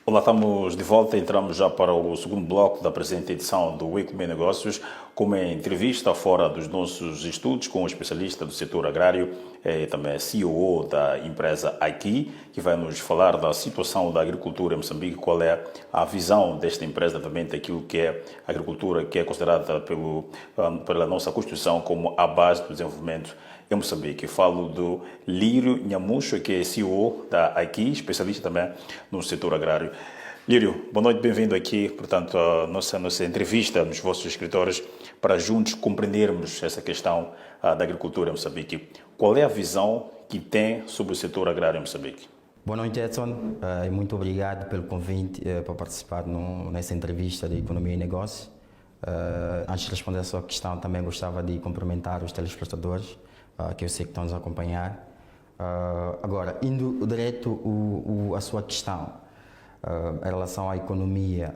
Olá, estamos de volta. Entramos já para o segundo bloco da presente edição do Economia e Negócios, com uma entrevista fora dos nossos estudos com um especialista do setor agrário, também CEO da empresa Aiki, que vai nos falar da situação da agricultura em Moçambique, qual é a visão desta empresa também daquilo que é a agricultura, que é considerada pela nossa Constituição como a base do desenvolvimento em Moçambique. Falo do Lírio Nhamucho, que é CEO da Aiki, especialista também no setor agrário. Lírio, boa noite, bem-vindo aqui, portanto, à nossa entrevista nos vossos escritórios para juntos compreendermos essa questão da agricultura em Moçambique. Qual é a visão que tem sobre o setor agrário em Moçambique? Boa noite, Edson, e muito obrigado pelo convite para participar nessa entrevista de Economia e Negócios. Antes de responder a sua questão, também gostava de cumprimentar os telespectadores, que eu sei que estão nos a acompanhar. Agora, indo direto à sua questão, em relação à economia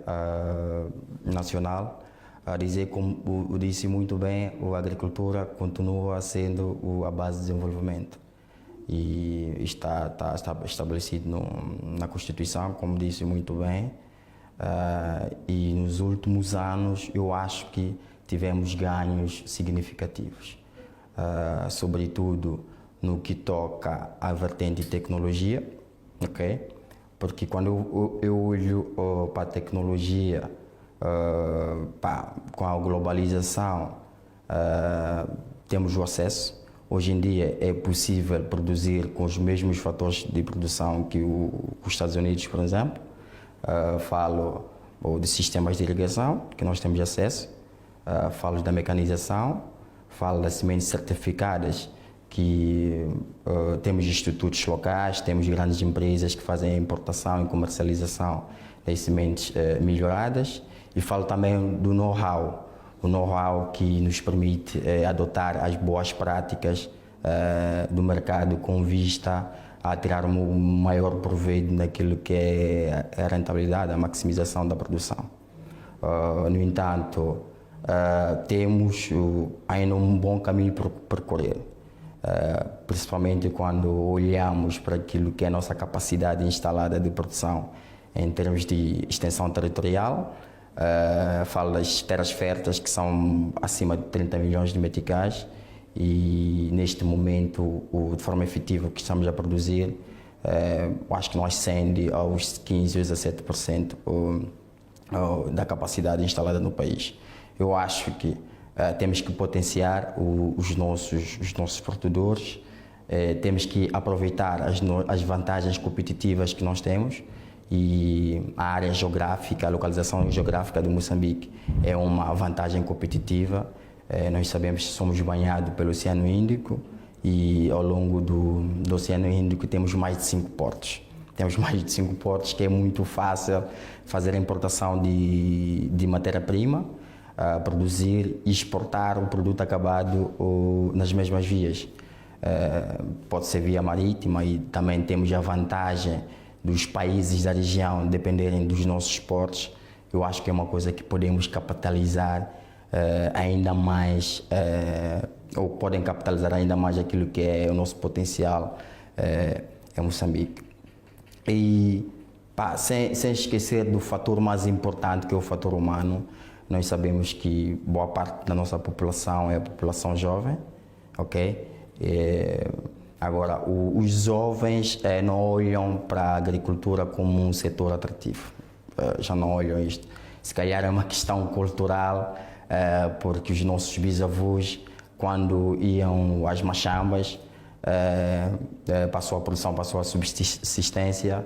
nacional, a dizer, como eu disse muito bem, a agricultura continua sendo a base de desenvolvimento e está estabelecido na Constituição, como disse muito bem, e nos últimos anos eu acho que tivemos ganhos significativos, sobretudo no que toca à vertente de tecnologia, ok? Porque quando eu olho para a tecnologia, com a globalização, temos o acesso. Hoje em dia é possível produzir com os mesmos fatores de produção que os Estados Unidos, por exemplo. Falo de sistemas de irrigação, que nós temos acesso. Falo da mecanização, falo das sementes certificadas, que temos institutos locais, temos grandes empresas que fazem a importação e comercialização das sementes melhoradas, e falo também do know-how, o know-how que nos permite adotar as boas práticas do mercado com vista a tirar um maior proveito naquilo que é a rentabilidade, a maximização da produção. No entanto, temos ainda um bom caminho por percorrer. Principalmente quando olhamos para aquilo que é a nossa capacidade instalada de produção em termos de extensão territorial. Falo das terras férteis, que são acima de 30 milhões de meticais, e neste momento, de forma efetiva, o que estamos a produzir, acho que não ascende aos 15 ou 17% da capacidade instalada no país. Eu acho que temos que potenciar os nossos produtores, temos que aproveitar as vantagens competitivas que nós temos, e a área geográfica, a localização geográfica de Moçambique é uma vantagem competitiva. Nós sabemos que somos banhados pelo Oceano Índico, e ao longo do Oceano Índico temos mais de 5 portos. Temos mais de 5 portos, que é muito fácil fazer a importação de matéria-prima, produzir e exportar o produto acabado nas mesmas vias. Pode ser via marítima, e também temos a vantagem dos países da região dependerem dos nossos portos. Eu acho que é uma coisa que podemos capitalizar ainda mais, ou podem capitalizar ainda mais aquilo que é o nosso potencial em Moçambique. E sem esquecer do fator mais importante, que é o fator humano. Nós sabemos que boa parte da nossa população é a população jovem, ok? Agora, os jovens não olham para a agricultura como um setor atrativo, já não olham isto. Se calhar é uma questão cultural, porque os nossos bisavós, quando iam às machambas, para a sua produção, para a sua subsistência,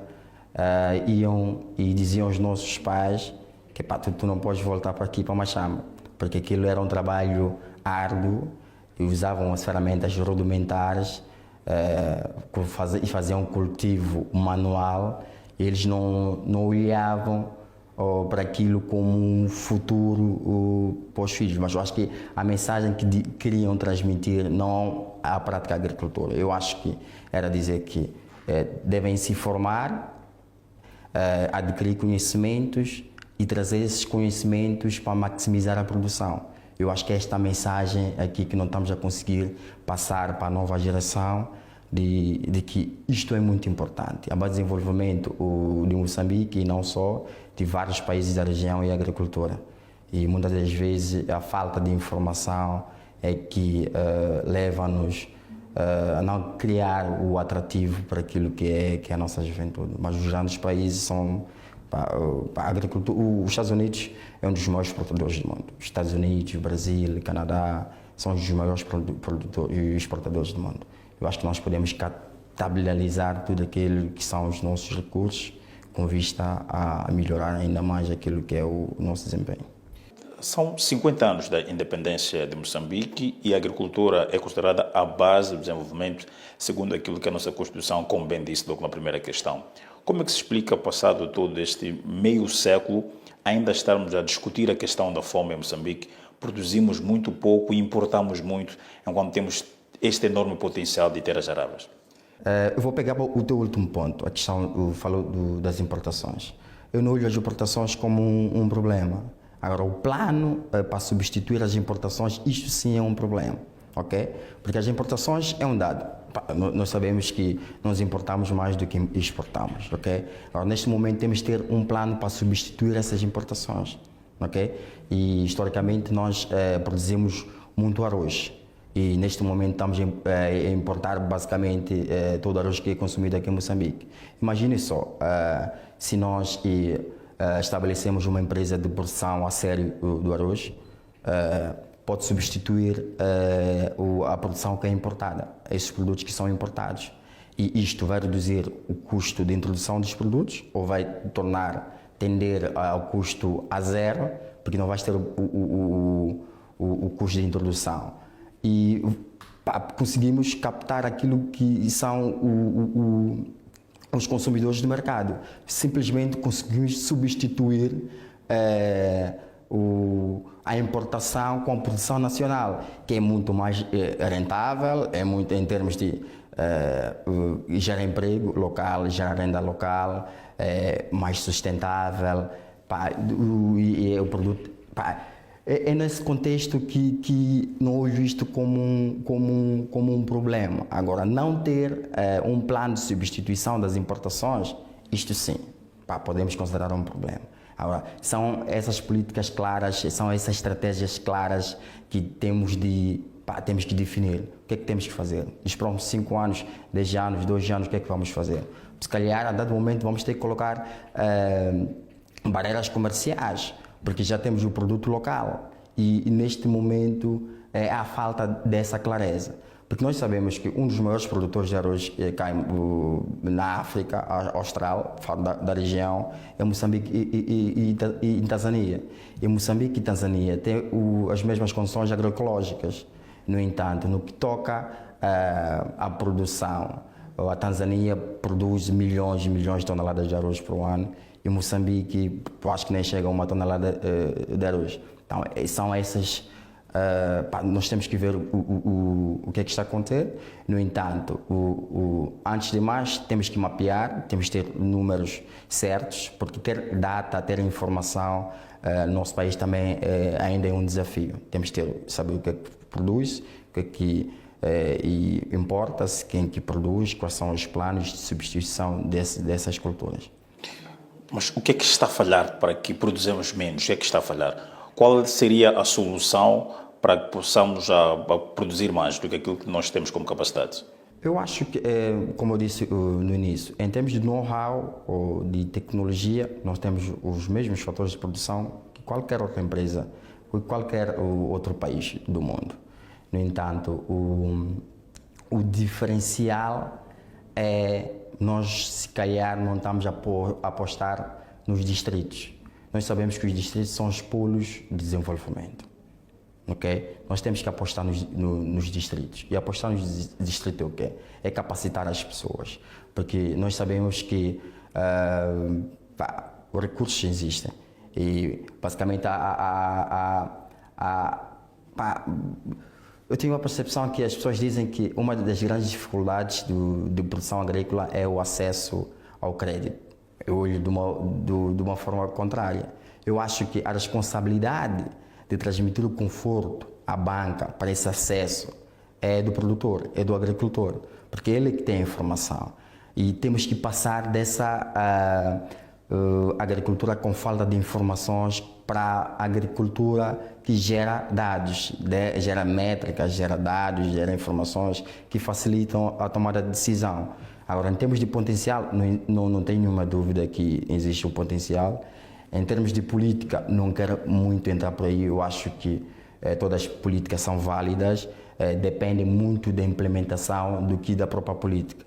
iam e diziam aos nossos pais que tu não podes voltar para aqui, para a machamba, porque aquilo era um trabalho árduo, e usavam as ferramentas rudimentares, e faziam um cultivo manual. Eles não olhavam para aquilo como um futuro para os filhos, mas eu acho que a mensagem que queriam transmitir não à prática da agricultura. Eu acho que era dizer que devem se formar, adquirir conhecimentos e trazer esses conhecimentos para maximizar a produção. Eu acho que esta mensagem aqui que não estamos a conseguir passar para a nova geração, de que isto é muito importante. Há desenvolvimento de Moçambique e não só, de vários países da região e agricultura. E muitas das vezes a falta de informação é que leva-nos a não criar o atrativo para aquilo que é a nossa juventude. Mas os grandes países são para a agricultura. Os Estados Unidos é um dos maiores produtores do mundo. Os Estados Unidos, o Brasil, o Canadá são os maiores produtores e exportadores do mundo. Eu acho que nós podemos capitalizar tudo aquilo que são os nossos recursos com vista a melhorar ainda mais aquilo que é o nosso desempenho. São 50 anos da independência de Moçambique e a agricultura é considerada a base do desenvolvimento, segundo aquilo que a nossa Constituição, como bem disse logo na primeira questão. Como é que se explica, passado todo este meio século, ainda estarmos a discutir a questão da fome em Moçambique? Produzimos muito pouco e importamos muito, enquanto temos este enorme potencial de terras aráveis. Eu vou pegar o teu último ponto, a questão falou das importações. Eu não olho as importações como um problema. Agora, o plano para substituir as importações, isto sim é um problema, ok? Porque as importações é um dado. Nós sabemos que nós importamos mais do que exportamos, ok? Agora, neste momento, temos de ter um plano para substituir essas importações, ok? E, historicamente, nós produzimos muito arroz. E, neste momento, estamos a importar, basicamente, todo o arroz que é consumido aqui em Moçambique. Imagine só, se nós estabelecemos uma empresa de produção a sério do arroz, pode substituir a produção que é importada, esses produtos que são importados. E isto vai reduzir o custo de introdução dos produtos ou vai tender ao custo a zero, porque não vais ter o custo de introdução. E conseguimos captar aquilo que são os consumidores do mercado. Simplesmente conseguimos substituir a importação com a produção nacional, que é muito mais rentável, é muito em termos de gera emprego local, gera renda local, mais sustentável, e o produto. É nesse contexto que não olho isto como um problema. Agora, não ter um plano de substituição das importações, isto sim, podemos considerar um problema. Agora, são essas políticas claras, são essas estratégias claras que temos que definir. O que é que temos que fazer? Nos próximos 5 anos, 10 anos, 12 anos, o que é que vamos fazer? Se calhar, a dado momento, vamos ter que colocar barreiras comerciais, porque já temos o produto local e neste momento há falta dessa clareza. Porque nós sabemos que um dos maiores produtores de arroz cá na África Austral, da região, é Moçambique e Tanzânia. E Moçambique e Tanzânia têm as mesmas condições agroecológicas. No entanto, no que toca à produção, a Tanzânia produz milhões e milhões de toneladas de arroz por ano, e Moçambique, acho que nem chega a 1 tonelada de arroz. Então, são essas. Nós temos que ver o que é que está a acontecer. No entanto, antes de mais, temos que mapear, temos que ter números certos, porque ter data, ter informação no nosso país também ainda é um desafio. Temos que saber o que é que produz, o que é que importa-se, quem que produz, quais são os planos de substituição dessas culturas. Mas o que é que está a falhar para que produzamos menos? O que é que está a falhar? Qual seria a solução para que possamos produzir mais do que aquilo que nós temos como capacidade? Eu acho que, como eu disse no início, em termos de know-how ou de tecnologia, nós temos os mesmos fatores de produção que qualquer outra empresa ou qualquer outro país do mundo. No entanto, o diferencial é nós, se calhar, não estamos a apostar nos distritos. Nós sabemos que os distritos são os polos de desenvolvimento. Okay? Nós temos que apostar nos distritos. E apostar nos distritos é o quê? É capacitar as pessoas. Porque nós sabemos que os recursos existem. E, basicamente, eu tenho a percepção que as pessoas dizem que uma das grandes dificuldades de produção agrícola é o acesso ao crédito. Eu olho de uma forma contrária. Eu acho que a responsabilidade de transmitir o conforto à banca para esse acesso é do produtor, é do agricultor. porque ele é que tem a informação. E temos que passar dessa agricultura com falta de informações para a agricultura que gera dados, gera métricas, gera dados, gera informações que facilitam a tomada de decisão. Agora, em termos de potencial, não tenho nenhuma dúvida que existe o potencial. Em termos de política, não quero muito entrar por aí. Eu acho que todas as políticas são válidas, depende muito da implementação do que da própria política.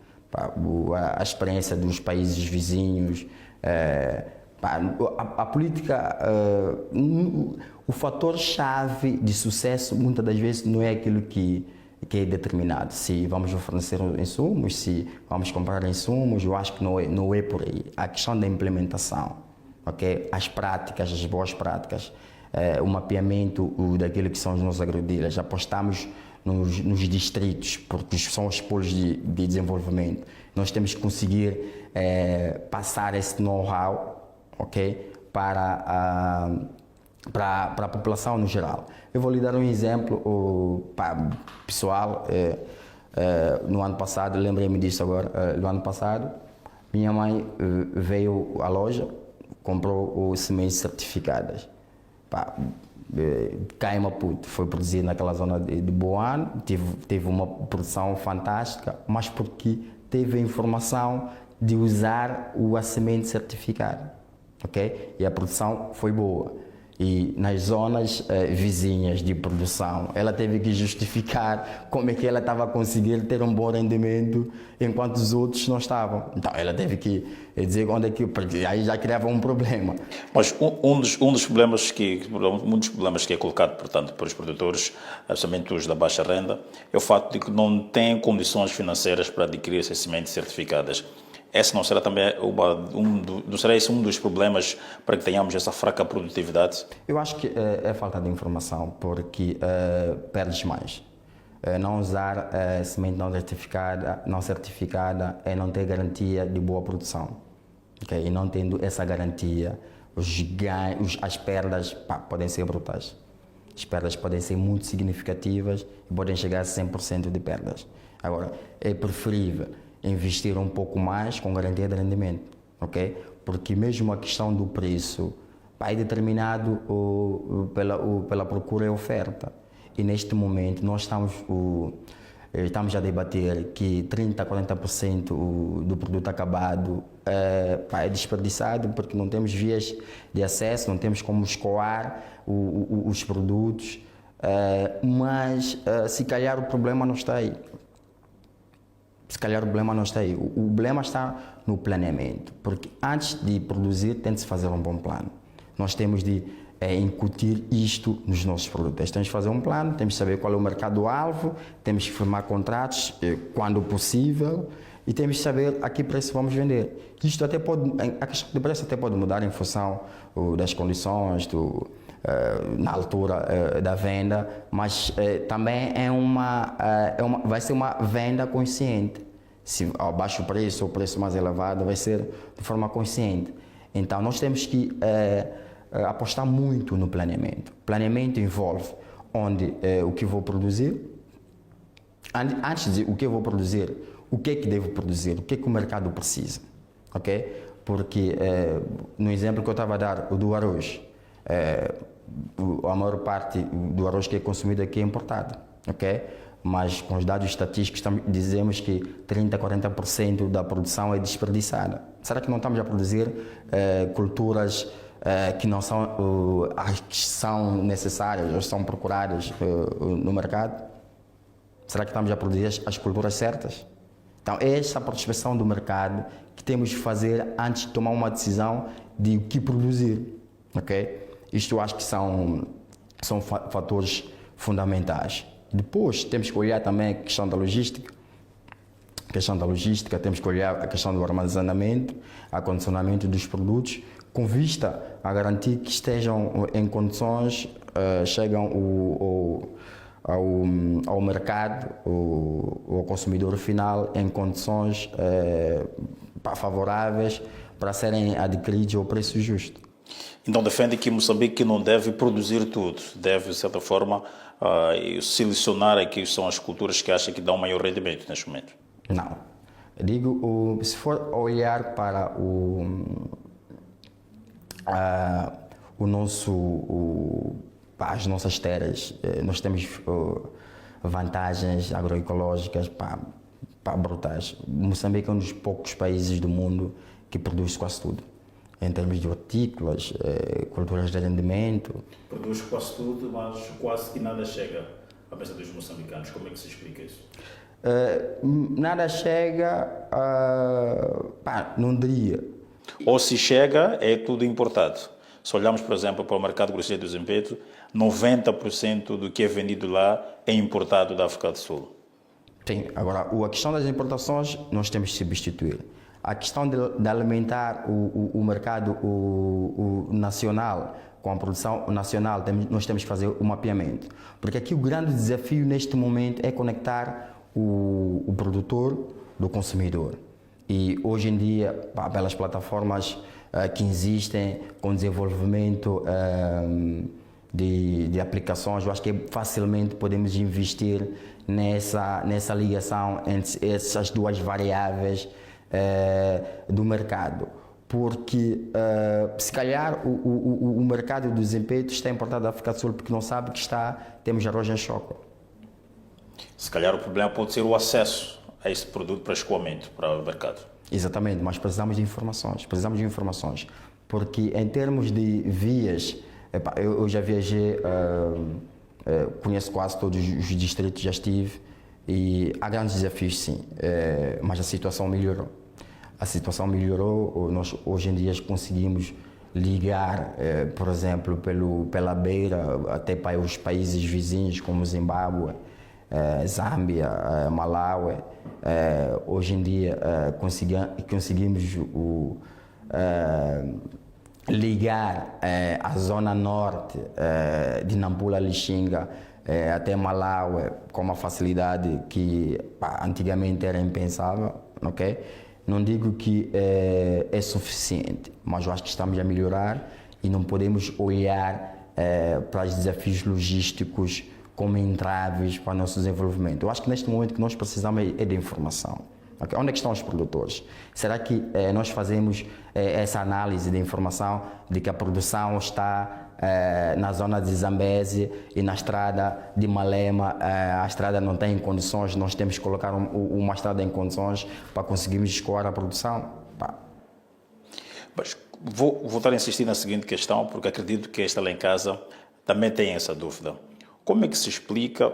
A experiência dos países vizinhos, a política, o fator-chave de sucesso muitas das vezes não é aquilo que é determinado. Se vamos fornecer insumos, se vamos comprar insumos, eu acho que não é por aí. A questão da implementação, okay? As práticas, as boas práticas, o mapeamento daquilo que são os nossos agrodilhas. Apostamos nos distritos, porque são os polos de desenvolvimento. Nós temos que conseguir passar esse know-how, okay, para a população no geral. Eu vou lhe dar um exemplo pessoal. No ano passado, lembrei-me disso agora, no ano passado, minha mãe veio à loja, comprou sementes certificadas. Cá em Maputo, foi produzido naquela zona de Boane, teve uma produção fantástica, mas porque teve a informação de usar a semente certificada, ok? E a produção foi boa. E nas zonas vizinhas de produção, ela teve que justificar como é que ela estava a conseguir ter um bom rendimento enquanto os outros não estavam. Então ela teve que dizer onde é que, porque aí já criava um problema. Mas um dos problemas que é colocado, portanto, por os produtores, especialmente os da baixa renda, é o facto de que não têm condições financeiras para adquirir essas sementes certificadas. Esse não será também será esse um dos problemas para que tenhamos essa fraca produtividade? Eu acho que é falta de informação, porque perdes mais. Não usar semente não certificada é não ter garantia de boa produção. Okay? E não tendo essa garantia, as perdas podem ser brutais. As perdas podem ser muito significativas e podem chegar a 100% de perdas. Agora, é preferível investir um pouco mais com garantia de rendimento, ok? Porque mesmo a questão do preço é determinado pela procura e oferta. E neste momento nós estamos a debater que 30% a 40% do produto acabado é desperdiçado porque não temos vias de acesso, não temos como escoar os produtos, mas se calhar o problema não está aí. Se calhar o problema não está aí. O problema está no planeamento, porque antes de produzir tem de se fazer um bom plano. Nós temos de incutir isto nos nossos produtos. Temos de fazer um plano, temos de saber qual é o mercado-alvo, temos de firmar contratos quando possível e temos de saber a que preço vamos vender. Isto até a questão de preço até pode mudar em função das condições, na altura da venda, mas também vai ser uma venda consciente. Se ao baixo preço ou preço mais elevado, vai ser de forma consciente. Então nós temos que apostar muito no planeamento. Planeamento envolve o que vou produzir, antes de o que eu vou produzir, o que é que devo produzir, o que é que o mercado precisa, ok? Porque no exemplo que eu estava a dar, o do arroz, a maior parte do arroz que é consumido aqui é importado, ok? Mas com os dados estatísticos dizemos que 30% a 40% da produção é desperdiçada. Será que não estamos a produzir culturas que não são as que são necessárias ou são procuradas no mercado? Será que estamos a produzir as culturas certas? Então é esta prospecção do mercado que temos de fazer antes de tomar uma decisão de o que produzir, ok? Isto eu acho que são fatores fundamentais. Depois temos que olhar também a questão da logística. Temos que olhar a questão do armazenamento, acondicionamento dos produtos, com vista a garantir que estejam em condições, chegam ao mercado, ao consumidor final, em condições favoráveis para serem adquiridos ao preço justo. Então defende que Moçambique não deve produzir tudo, deve, de certa forma, selecionar aqui são as culturas que acha que dão maior rendimento neste momento. Não. Digo, se for olhar para as nossas terras, nós temos vantagens agroecológicas brutais. Moçambique é um dos poucos países do mundo que produz quase tudo. Em termos de hortícolas, culturas de rendimento. Produz quase tudo, mas quase que nada chega à mesa dos moçambicanos. Como é que se explica isso? Nada chega, não diria. Ou se chega, é tudo importado. Se olharmos, por exemplo, para o mercado groceiro do Zimpeto, 90% do que é vendido lá é importado da África do Sul. Sim, agora, a questão das importações, nós temos que substituir. A questão de alimentar o mercado nacional, com a produção nacional, nós temos que fazer o mapeamento. Porque aqui o grande desafio neste momento é conectar o produtor do consumidor. E hoje em dia, pelas plataformas que existem, com desenvolvimento de aplicações, eu acho que facilmente podemos investir nessa ligação entre essas duas variáveis do mercado. Porque se calhar o mercado do Zimpeto está importado da África do Sul porque não sabe que temos arroz em choque. Se calhar o problema pode ser o acesso a esse produto para escoamento, para o mercado. Exatamente, mas precisamos de informações, porque em termos de vias, eu já viajei, conheço quase todos os distritos, já estive, e há grandes desafios sim, mas a situação melhorou. Nós hoje em dia conseguimos ligar, por exemplo, pela beira até para os países vizinhos como Zimbábue, Zâmbia, Malawi. Hoje em dia conseguimos ligar a zona norte de Nampula Lixinga até Malawi com uma facilidade que antigamente era impensável, ok? Não digo que é suficiente, mas eu acho que estamos a melhorar e não podemos olhar para os desafios logísticos como entraves para o nosso desenvolvimento. Eu acho que neste momento o que nós precisamos é de informação. Okay? Onde é que estão os produtores? Será que nós fazemos essa análise de informação de que a produção está na zona de Zambésia e na estrada de Malema a estrada não tem condições, nós temos que colocar uma estrada em condições para conseguirmos escoar a produção? Mas vou voltar a insistir na seguinte questão, porque acredito que esta lá em casa também tem essa dúvida. Como é que se explica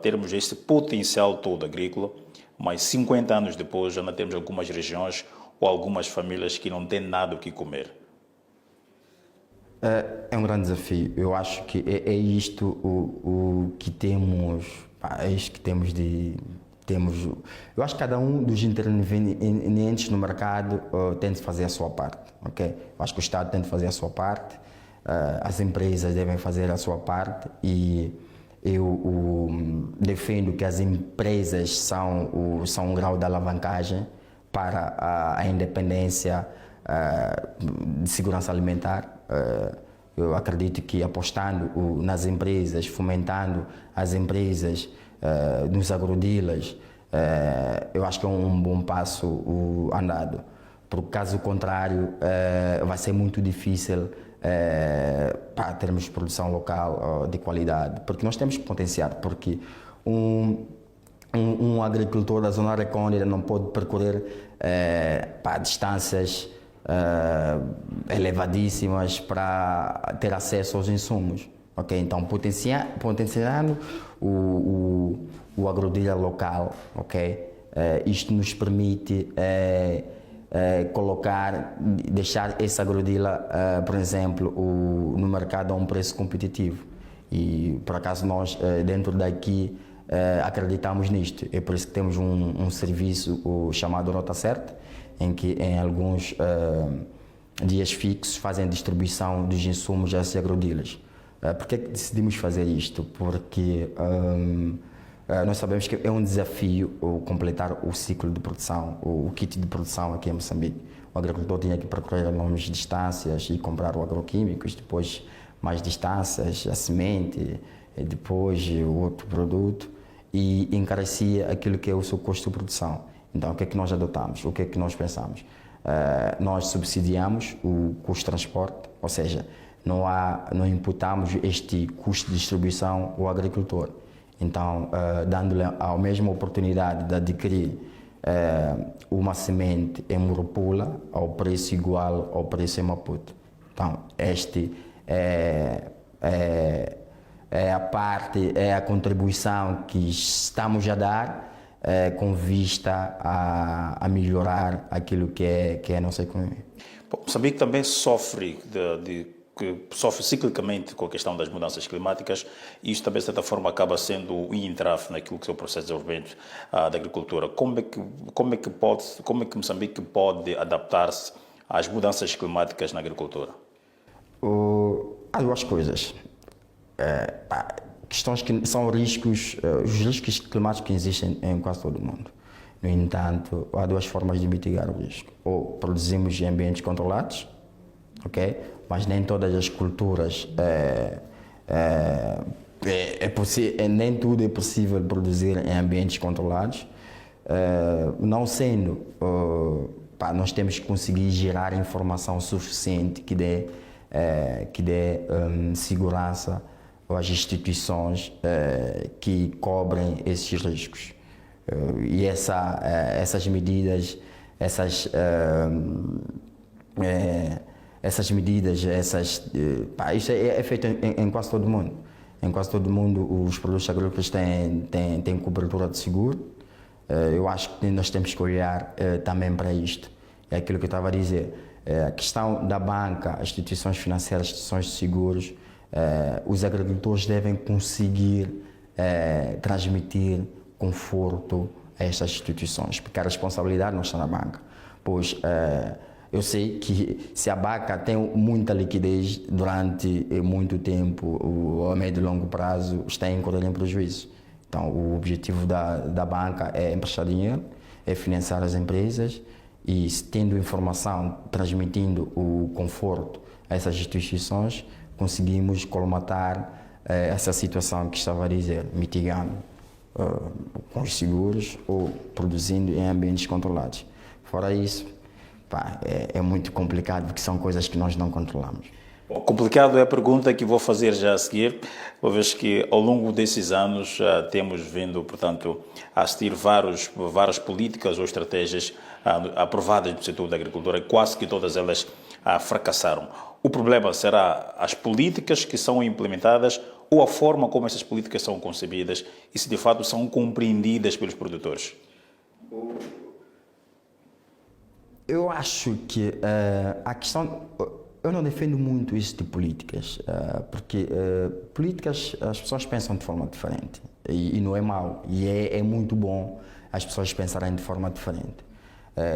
termos esse potencial todo agrícola, mas 50 anos depois já não temos algumas regiões ou algumas famílias que não têm nada o que comer? É um grande desafio. Eu acho que é isto o que temos, é isto que temos eu acho que cada um dos intervenientes no mercado tem de fazer a sua parte, ok? Eu acho que o Estado tem de fazer a sua parte, as empresas devem fazer a sua parte e eu defendo que as empresas são um grau de alavancagem para a independência de segurança alimentar. Eu acredito que apostando nas empresas, fomentando as empresas nos agrodilas, eu acho que é um bom passo andado. Porque caso contrário, vai ser muito difícil para termos produção local de qualidade, porque nós temos que potenciar, porque um agricultor da zona recôndita não pode percorrer distâncias elevadíssimas para ter acesso aos insumos, ok? Então potenciando o agrodilha local, ok? Isto nos permite deixar esse agrodila, por exemplo, no mercado a um preço competitivo. E, por acaso, nós, dentro daqui, acreditamos nisto. É por isso que temos um serviço chamado Rota Certa, em que, em alguns dias fixos, fazem a distribuição dos insumos a esses agrodilas. Por que decidimos fazer isto? Porque nós sabemos que é um desafio completar o ciclo de produção, o kit de produção aqui em Moçambique. O agricultor tinha que percorrer longas distâncias e comprar o agroquímicos, depois mais distâncias, a semente, e depois o outro produto, e encarecia aquilo que é o seu custo de produção. Então, o que é que nós adotamos? O que é que nós pensamos? Nós subsidiamos o custo de transporte, ou seja, não imputamos este custo de distribuição ao agricultor. Então, dando-lhe a mesma oportunidade de adquirir uma semente em Murumpula ao preço igual ao preço em Maputo. Então, este é a contribuição que estamos a dar com vista a melhorar aquilo que é a nossa economia. Bom, Moçambique também sofre sofre ciclicamente com a questão das mudanças climáticas e isso também, de certa forma, acaba sendo um entrave naquilo que é o processo de desenvolvimento da agricultura. Como é que Moçambique pode adaptar-se às mudanças climáticas na agricultura? Há duas coisas. Questões que são riscos, os riscos climáticos que existem em quase todo o mundo. No entanto, há duas formas de mitigar o risco. Ou produzimos em ambientes controlados, ok? Mas nem todas as culturas, nem tudo é possível produzir em ambientes controlados. Não sendo, nós temos que conseguir gerar informação suficiente que dê segurança às instituições que cobrem esses riscos. E essas medidas, isso é feito em quase todo o mundo. Em quase todo o mundo, os produtos agrícolas têm cobertura de seguro. Eu acho que nós temos que olhar também para isto. É aquilo que eu estava a dizer. A questão da banca, as instituições financeiras, instituições de seguros, os agricultores devem conseguir transmitir conforto a estas instituições, porque a responsabilidade não está na banca. Pois eu sei que se a banca tem muita liquidez durante muito tempo, a médio e longo prazo, está a incorrer em prejuízo. Então, o objetivo da banca é emprestar dinheiro, é financiar as empresas e, tendo informação, transmitindo o conforto a essas instituições, conseguimos colmatar essa situação que estava a dizer, mitigando com os seguros ou produzindo em ambientes controlados. Fora isso, é muito complicado porque são coisas que nós não controlamos. Bom, complicado é a pergunta que vou fazer já a seguir, uma vez que ao longo desses anos temos vindo, portanto, a assistir várias políticas ou estratégias aprovadas no setor da agricultura e quase que todas elas fracassaram. O problema será as políticas que são implementadas ou a forma como essas políticas são concebidas e se de fato são compreendidas pelos produtores? Eu acho que a questão... Eu não defendo muito isso de políticas, porque políticas as pessoas pensam de forma diferente e não é mau, e é muito bom as pessoas pensarem de forma diferente.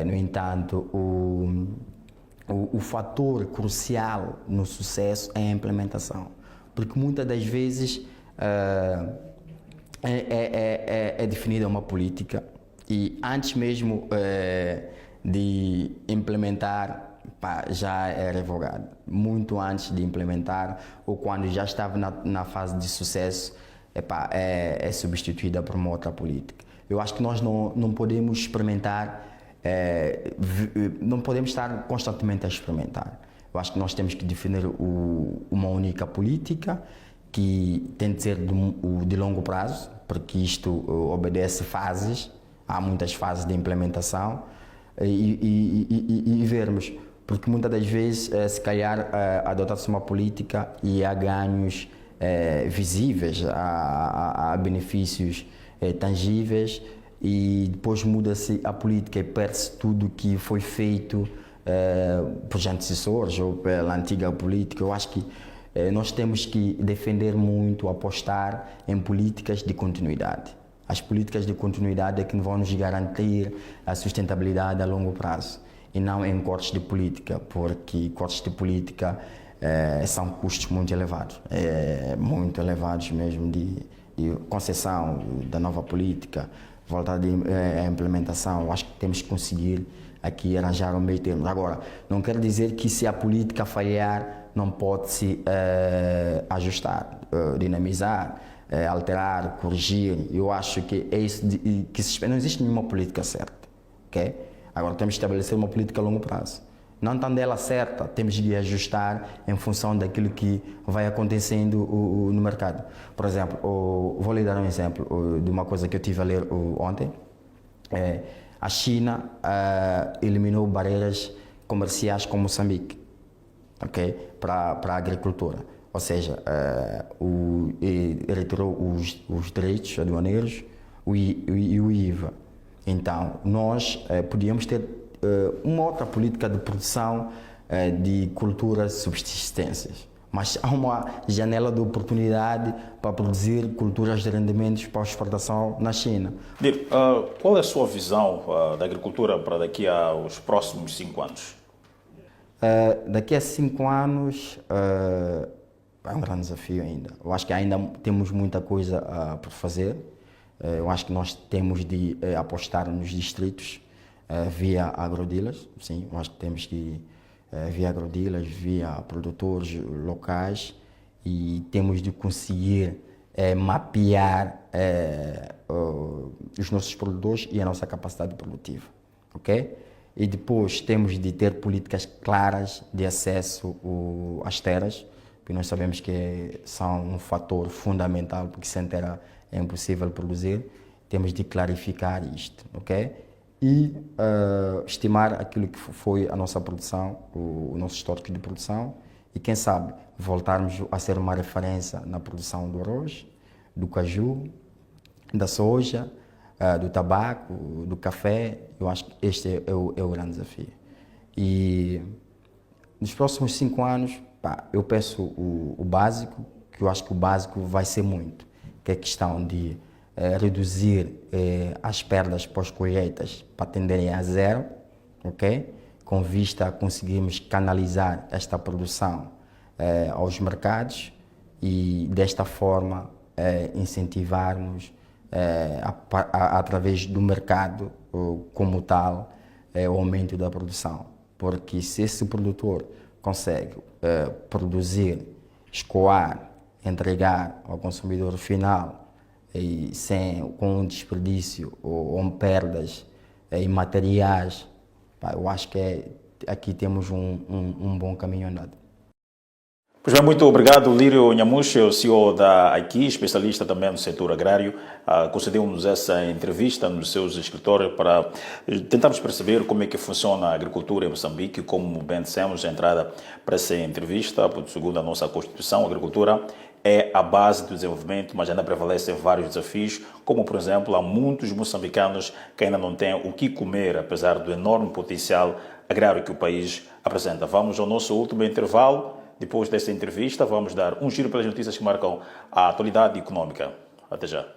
No entanto, o fator crucial no sucesso é a implementação, porque muitas das vezes é definida uma política e antes mesmo de implementar já é revogado, muito antes de implementar ou quando já estava na fase de sucesso é substituída por uma outra política. Eu acho que nós não podemos experimentar, não podemos estar constantemente a experimentar. Eu acho que nós temos que definir uma única política que tem de ser de longo prazo, porque isto obedece fases, há muitas fases de implementação e vermos. Porque muitas das vezes, se calhar, adota-se uma política e há ganhos visíveis, há benefícios tangíveis e depois muda-se a política e perde-se tudo que foi feito por antecessores ou pela antiga política. Eu acho que nós temos que defender muito, apostar em políticas de continuidade. As políticas de continuidade é que vão nos garantir a sustentabilidade a longo prazo. E não em cortes de política, porque cortes de política são custos muito elevados mesmo de concessão da nova política, voltar à implementação. Eu acho que temos que conseguir aqui arranjar um meio termo. Agora, não quer dizer que se a política falhar não pode se ajustar, dinamizar, alterar, corrigir. Eu acho que é isso que se espera. Não existe nenhuma política certa. ok? Agora temos que estabelecer uma política a longo prazo. Não estando ela certa, temos de ajustar em função daquilo que vai acontecendo no mercado. Por exemplo, vou lhe dar um exemplo de uma coisa que eu tive a ler ontem. A China eliminou barreiras comerciais com Moçambique, ok? Para a agricultura. Ou seja, retirou os direitos aduaneiros e o IVA. Então, nós podíamos ter uma outra política de produção de culturas subsistências. Mas há uma janela de oportunidade para produzir culturas de rendimentos para exportação na China. Qual é a sua visão da agricultura para daqui aos próximos 5 anos? Daqui a 5 anos é um grande desafio ainda. Eu acho que ainda temos muita coisa por fazer. Eu acho que nós temos de apostar nos distritos via agrodealers, sim, eu acho que temos que via agrodealers, via produtores locais e temos de conseguir mapear os nossos produtores e a nossa capacidade produtiva, ok? E depois temos de ter políticas claras de acesso às terras, porque nós sabemos que são um fator fundamental, porque sem terra é impossível produzir. Temos de clarificar isto, ok? E estimar aquilo que foi a nossa produção, o nosso histórico de produção e, quem sabe, voltarmos a ser uma referência na produção do arroz, do caju, da soja, do tabaco, do café. Eu acho que este é o grande desafio. E nos próximos 5 anos, eu peço o básico, que eu acho que o básico vai ser muito, que é a questão de reduzir as perdas pós-colheitas para tenderem a zero, ok? Com vista a conseguirmos canalizar esta produção aos mercados e, desta forma, incentivarmos através do mercado como tal o aumento da produção. Porque se esse produtor consegue produzir, escoar, entregar ao consumidor final e com desperdício ou perdas em materiais, eu acho que aqui temos um bom caminho andado. Pois bem, muito obrigado, Lírio Nhamuche, o CEO da AIQI, especialista também no setor agrário, concedeu-nos essa entrevista nos seus escritórios para tentarmos perceber como é que funciona a agricultura em Moçambique. Como bem dissemos, a entrada para essa entrevista, segundo a nossa Constituição, a agricultura é a base do desenvolvimento, mas ainda prevalecem vários desafios, como, por exemplo, há muitos moçambicanos que ainda não têm o que comer, apesar do enorme potencial agrário que o país apresenta. Vamos ao nosso último intervalo. Depois desta entrevista, vamos dar um giro pelas notícias que marcam a atualidade econômica. Até já.